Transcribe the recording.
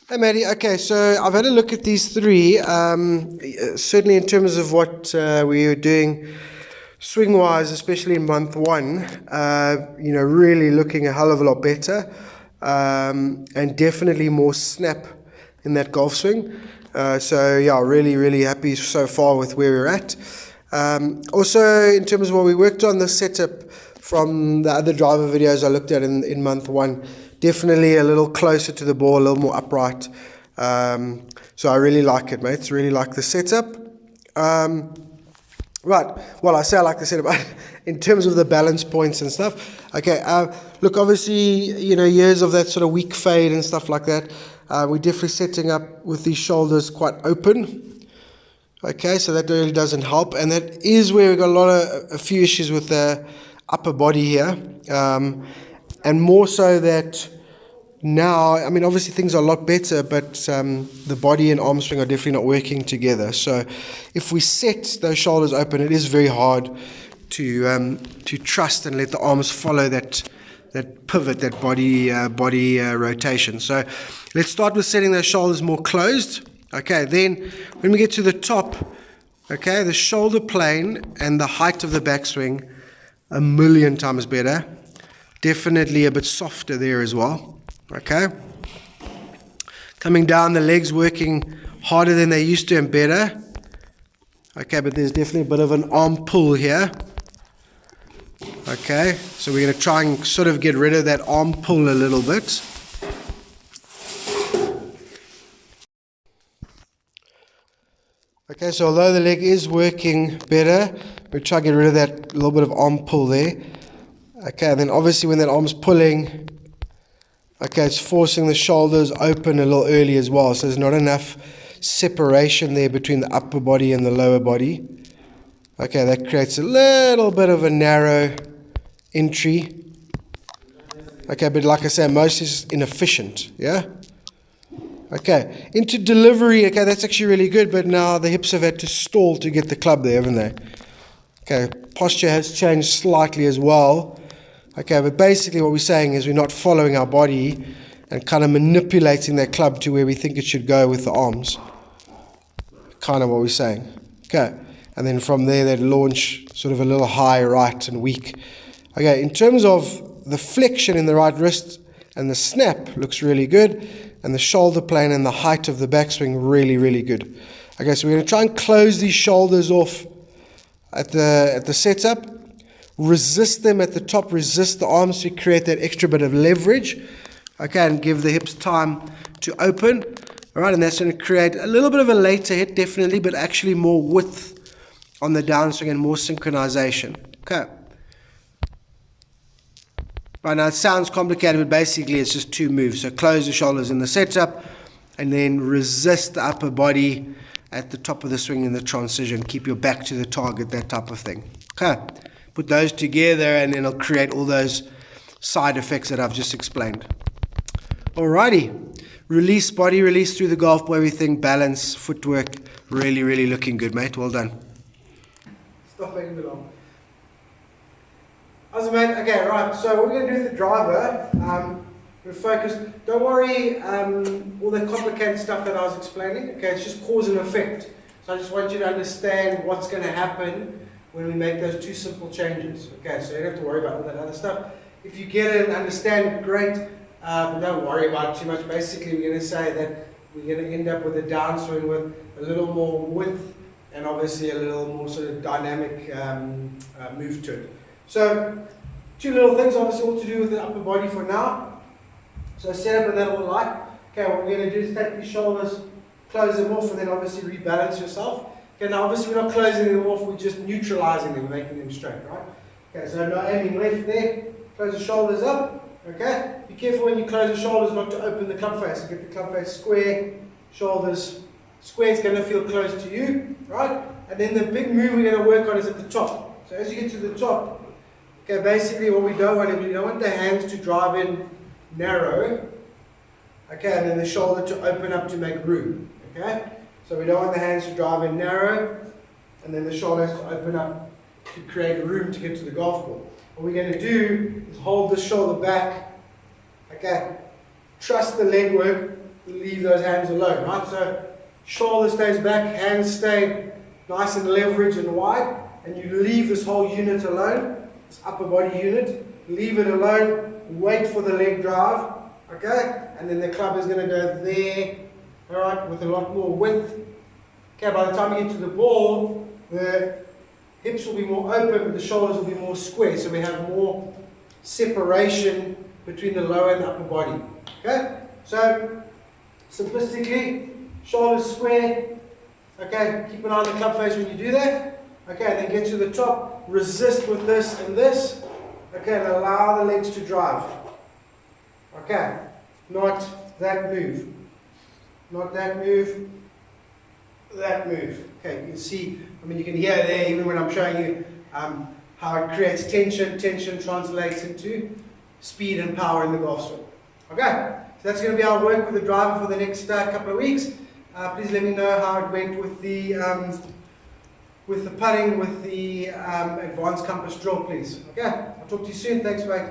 Hey, Maddie. Okay, so I've had a look at these three. Certainly, in terms of what we were doing swing wise, especially in month one, really looking a hell of a lot better, and definitely more snap in that golf swing. So, yeah, really happy so far with where we're at. Also, in terms of what we worked on, the setup from the other driver videos I looked at in month one, definitely a little closer to the ball, a little more upright. So I really like it, mates. Really like the setup. Right. Well, I say I like the setup in terms of the balance points and stuff. Okay. Look, obviously, years of that sort of weak fade and stuff like that. We're definitely setting up with these shoulders quite open. Okay, so that really doesn't help, and that is where we've got a few issues with the upper body here, and more so that now, I mean, obviously things are a lot better, but the body and arm swing are definitely not working together. So if we set those shoulders open, it is very hard to trust and let the arms follow that pivot, that body rotation. So let's start with setting those shoulders more closed. Okay, then when we get to the top, okay, the shoulder plane and the height of the backswing, 1,000,000 times better. Definitely a bit softer there as well. Okay. Coming down, the legs working harder than they used to and better. Okay, but there's definitely a bit of an arm pull here. Okay, so we're going to try and sort of get rid of that arm pull a little bit. Okay, so although the leg is working better, we try to get rid of that little bit of arm pull there. Okay, and then obviously when that arm's pulling, okay, it's forcing the shoulders open a little early as well. So there's not enough separation there between the upper body and the lower body. Okay, that creates a little bit of a narrow entry. Okay, but like I say, most is inefficient, yeah? Okay, into delivery, okay, that's actually really good, but now the hips have had to stall to get the club there, haven't they? Okay, posture has changed slightly as well. Okay, but basically what we're saying is we're not following our body and kind of manipulating that club to where we think it should go with the arms. Kind of what we're saying. Okay, and then from there that launch sort of a little high, right, and weak. Okay, in terms of the flexion in the right wrist and the snap looks really good, and the shoulder plane and the height of the backswing really good. Okay, so we're going to try and close these shoulders off at the setup. Resist them at the top, resist the arms to create that extra bit of leverage. Okay, and give the hips time to open. All right, and that's going to create a little bit of a later hit, definitely, but actually more width on the downswing and more synchronization. Okay. Right, now it sounds complicated, but basically it's just two moves. So close the shoulders in the setup, and then resist the upper body at the top of the swing in the transition. Keep your back to the target, that type of thing. Okay. Put those together and then it'll create all those side effects that I've just explained. Alrighty. Release, body release through the golf ball, everything, balance, footwork, really looking good, mate. Well done. Stop making me laugh. Awesome, mate. Okay, right. So what we're going to do with the driver, we're focused. Don't worry, all the complicated stuff that I was explaining. Okay, it's just cause and effect. So I just want you to understand what's going to happen when we make those two simple changes. Okay, so you don't have to worry about all that other stuff. If you get it and understand it, great, but don't worry about it too much. Basically, we're going to say that we're going to end up with a downswing with a little more width and obviously a little more sort of dynamic move to it. So, two little things, obviously all to do with the upper body for now. So set up in that little light. Okay, what we're going to do is take these shoulders, close them off, and then obviously rebalance yourself. Okay, now obviously we're not closing them off, we're just neutralizing them, making them straight, right? Okay, so now aiming left there, close the shoulders up, okay? Be careful when you close the shoulders not to open the club face. So get the club face square, shoulders square, it's going to feel close to you, right? And then the big move we're going to work on is at the top. So as you get to the top, okay, basically what we don't want is we don't want the hands to drive in narrow, okay, and then the shoulder to open up to make room, okay? So we don't want the hands to drive in narrow, and then the shoulders to open up to create room to get to the golf ball. What we're going to do is hold the shoulder back, okay, trust the leg work, leave those hands alone, right? So shoulder stays back, hands stay nice and leveraged and wide, and you leave this whole unit alone, this upper body unit, leave it alone, wait for the leg drive, okay? And then the club is going to go there, all right, with a lot more width. Okay, by the time you get to the ball, the hips will be more open, but the shoulders will be more square, so we have more separation between the lower and the upper body. Okay, so simplistically, shoulders square. Okay, keep an eye on the club face when you do that. Okay, then get to the top, resist with this and this. Okay, and allow the legs to drive. Okay, not that move. Not that move. That move. Okay, you can see, I mean, you can hear there, even when I'm showing you how it creates tension. Tension translates into speed and power in the golf swing. Okay, so that's going to be our work with the driver for the next couple of weeks. Please let me know how it went with the putting, with the advanced compass drill, please. Okay, I'll talk to you soon. Thanks, mate.